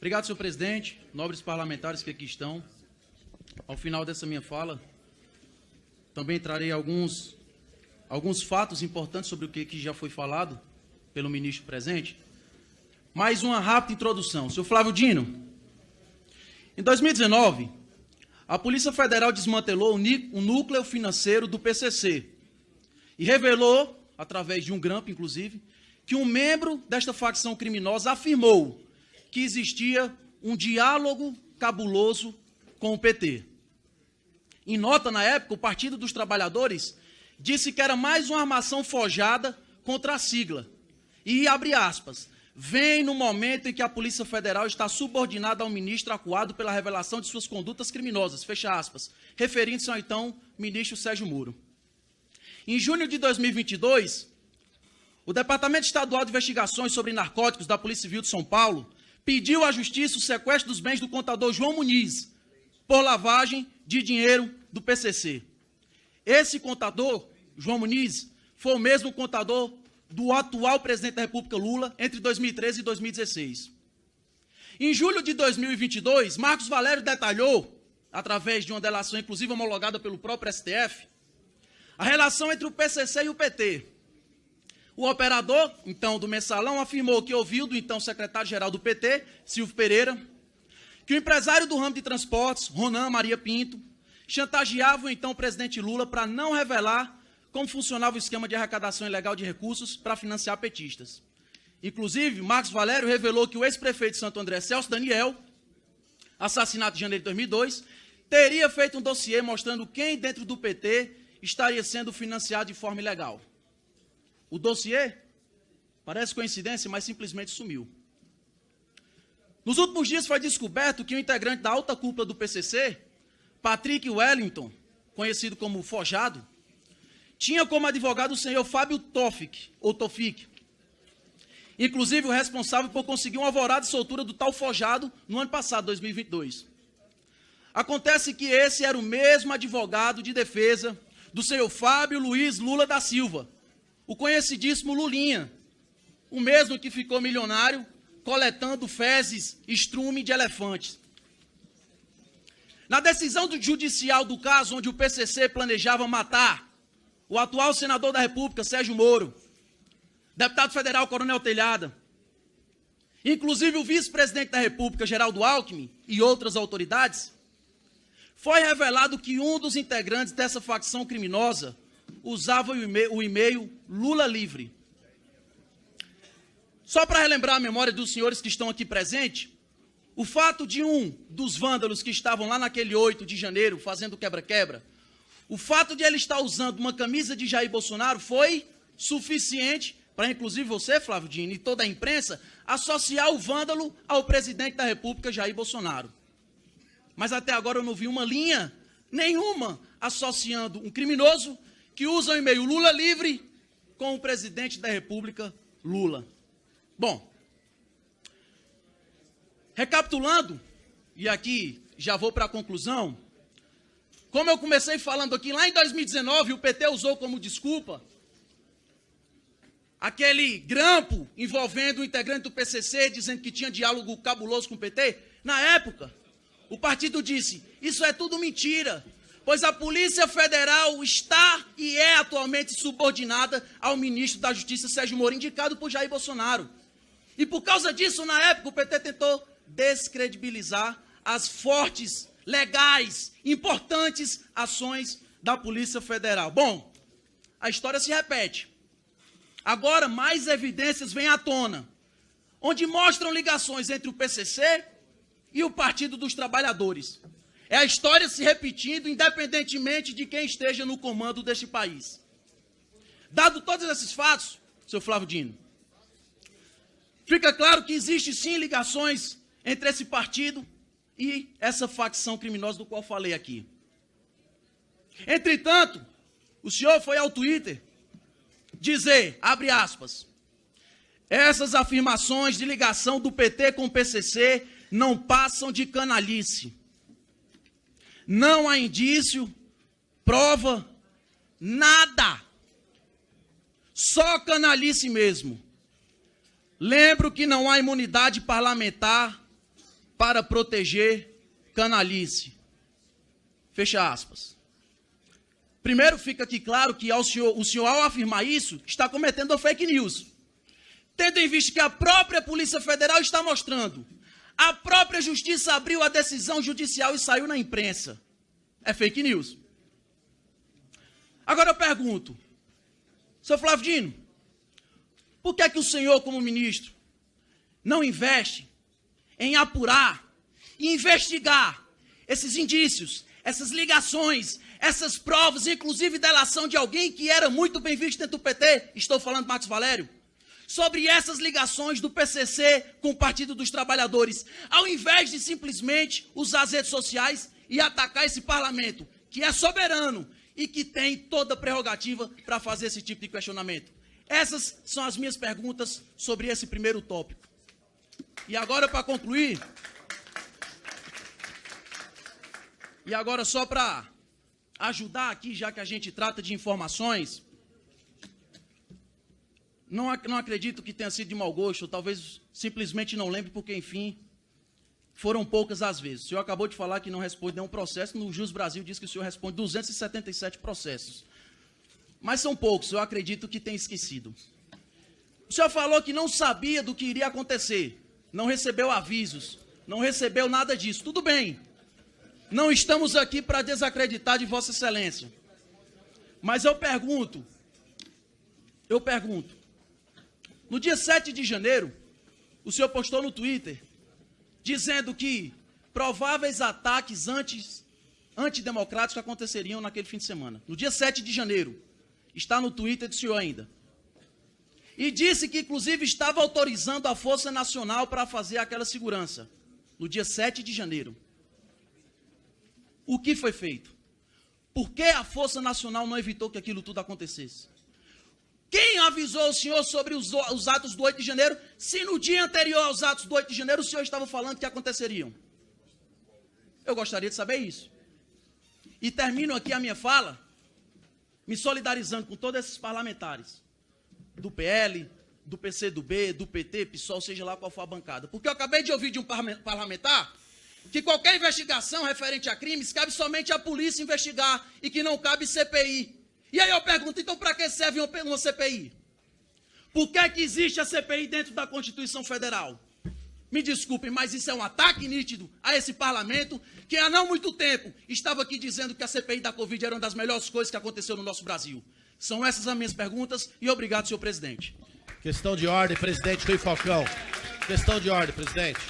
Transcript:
Obrigado, senhor presidente, nobres parlamentares que aqui estão. Ao final dessa minha fala, também trarei alguns fatos importantes sobre o que já foi falado pelo ministro presente. Mais uma rápida introdução. Senhor Flávio Dino, em 2019, a Polícia Federal desmantelou o núcleo financeiro do PCC e revelou, através de um grampo, inclusive, que um membro desta facção criminosa afirmou que existia um diálogo cabuloso com o PT. Em nota, na época, o Partido dos Trabalhadores disse que era mais uma armação forjada contra a sigla. E, abre aspas, vem no momento em que a Polícia Federal está subordinada ao ministro acuado pela revelação de suas condutas criminosas, fecha aspas, referindo-se ao então ministro Sérgio Moro. Em junho de 2022, o Departamento Estadual de Investigações sobre Narcóticos da Polícia Civil de São Paulo pediu à Justiça o sequestro dos bens do contador João Muniz por lavagem de dinheiro do PCC. Esse contador, João Muniz, foi o mesmo contador do atual presidente da República Lula entre 2013 e 2016. Em julho de 2022, Marcos Valério detalhou, através de uma delação inclusive homologada pelo próprio STF, a relação entre o PCC e o PT. O operador, então, do mensalão, afirmou que ouviu do então secretário-geral do PT, Silvio Pereira, que o empresário do ramo de transportes, Ronan Maria Pinto, chantageava o então presidente Lula para não revelar como funcionava o esquema de arrecadação ilegal de recursos para financiar petistas. Inclusive, Marcos Valério revelou que o ex-prefeito de Santo André, Celso Daniel, assassinado em janeiro de 2002, teria feito um dossiê mostrando quem dentro do PT estaria sendo financiado de forma ilegal. O dossiê, parece coincidência, mas simplesmente sumiu. Nos últimos dias foi descoberto que o integrante da alta cúpula do PCC, Patrick Wellington, conhecido como Forjado, tinha como advogado o senhor Fábio Tofik, inclusive o responsável por conseguir um alvorada de soltura do tal Forjado no ano passado, 2022. Acontece que esse era o mesmo advogado de defesa do senhor Fábio Luiz Lula da Silva, o conhecidíssimo Lulinha, o mesmo que ficou milionário coletando fezes, estrume de elefantes. Na decisão judicial do caso onde o PCC planejava matar o atual senador da República, Sérgio Moro, deputado federal Coronel Telhada, inclusive o vice-presidente da República, Geraldo Alckmin, e outras autoridades, foi revelado que um dos integrantes dessa facção criminosa usava o e-mail Lula Livre. Só para relembrar a memória dos senhores que estão aqui presentes, o fato de um dos vândalos que estavam lá naquele 8 de janeiro fazendo quebra-quebra, o fato de ele estar usando uma camisa de Jair Bolsonaro foi suficiente para, inclusive você, Flávio Dino, e toda a imprensa, associar o vândalo ao presidente da República, Jair Bolsonaro. Mas até agora eu não vi uma linha nenhuma associando um criminoso que usa o e-mail Lula Livre com o presidente da República, Lula. Bom, recapitulando, e aqui já vou para a conclusão, como eu comecei falando aqui, lá em 2019, o PT usou como desculpa aquele grampo envolvendo o integrante do PCC, dizendo que tinha diálogo cabuloso com o PT. Na época, o partido disse, isso é tudo mentira, pois a Polícia Federal está e é atualmente subordinada ao ministro da Justiça, Sérgio Moro, indicado por Jair Bolsonaro. E por causa disso, na época, o PT tentou descredibilizar as fortes, legais, importantes ações da Polícia Federal. Bom, a história se repete. Agora, mais evidências vêm à tona, onde mostram ligações entre o PCC e o Partido dos Trabalhadores. É a história se repetindo, independentemente de quem esteja no comando deste país. Dado todos esses fatos, senhor Flávio Dino, fica claro que existe sim ligações entre esse partido e essa facção criminosa do qual falei aqui. Entretanto, o senhor foi ao Twitter dizer, abre aspas, essas afirmações de ligação do PT com o PCC não passam de canalice. Não há indício, prova, nada. Só canalice mesmo. Lembro que não há imunidade parlamentar para proteger canalice. Fecha aspas. Primeiro, fica aqui claro que o senhor, ao afirmar isso, está cometendo fake news. Tendo em vista que a própria Polícia Federal está mostrando, a própria Justiça abriu a decisão judicial e saiu na imprensa. É fake news. Agora eu pergunto, senhor Flávio Dino, por que é que o senhor, como ministro, não investe em apurar e investigar esses indícios, essas ligações, essas provas, inclusive delação de alguém que era muito bem visto dentro do PT, estou falando de Marcos Valério, sobre essas ligações do PCC com o Partido dos Trabalhadores, ao invés de simplesmente usar as redes sociais e atacar esse parlamento, que é soberano e que tem toda a prerrogativa para fazer esse tipo de questionamento. Essas são as minhas perguntas sobre esse primeiro tópico. E agora, para concluir, e agora só para ajudar aqui, já que a gente trata de informações, não acredito que tenha sido de mau gosto, ou talvez simplesmente não lembre, porque, enfim, foram poucas as vezes. O senhor acabou de falar que não responde nenhum processo, no Jus Brasil diz que o senhor responde 277 processos. Mas são poucos, eu acredito que tem esquecido. O senhor falou que não sabia do que iria acontecer, não recebeu avisos, não recebeu nada disso. Tudo bem, não estamos aqui para desacreditar de Vossa Excelência. Mas eu pergunto, no dia 7 de janeiro, o senhor postou no Twitter, dizendo que prováveis ataques antidemocráticos aconteceriam naquele fim de semana. No dia 7 de janeiro, está no Twitter do senhor ainda. E disse que, inclusive, estava autorizando a Força Nacional para fazer aquela segurança. No dia 7 de janeiro. O que foi feito? Por que a Força Nacional não evitou que aquilo tudo acontecesse? Quem avisou o senhor sobre os atos do 8 de janeiro, se no dia anterior aos atos do 8 de janeiro o senhor estava falando que aconteceriam? Eu gostaria de saber isso. E termino aqui a minha fala, me solidarizando com todos esses parlamentares, do PL, do PCdoB, do PT, PSOL, seja lá qual for a bancada. Porque eu acabei de ouvir de um parlamentar que qualquer investigação referente a crimes cabe somente à polícia investigar e que não cabe CPI. E aí eu pergunto, então para que serve uma CPI? Por que é que existe a CPI dentro da Constituição Federal? Me desculpem, mas isso é um ataque nítido a esse parlamento que há não muito tempo estava aqui dizendo que a CPI da Covid era uma das melhores coisas que aconteceu no nosso Brasil. São essas as minhas perguntas e obrigado, senhor presidente. Questão de ordem, presidente Rui Falcão. Questão de ordem, presidente.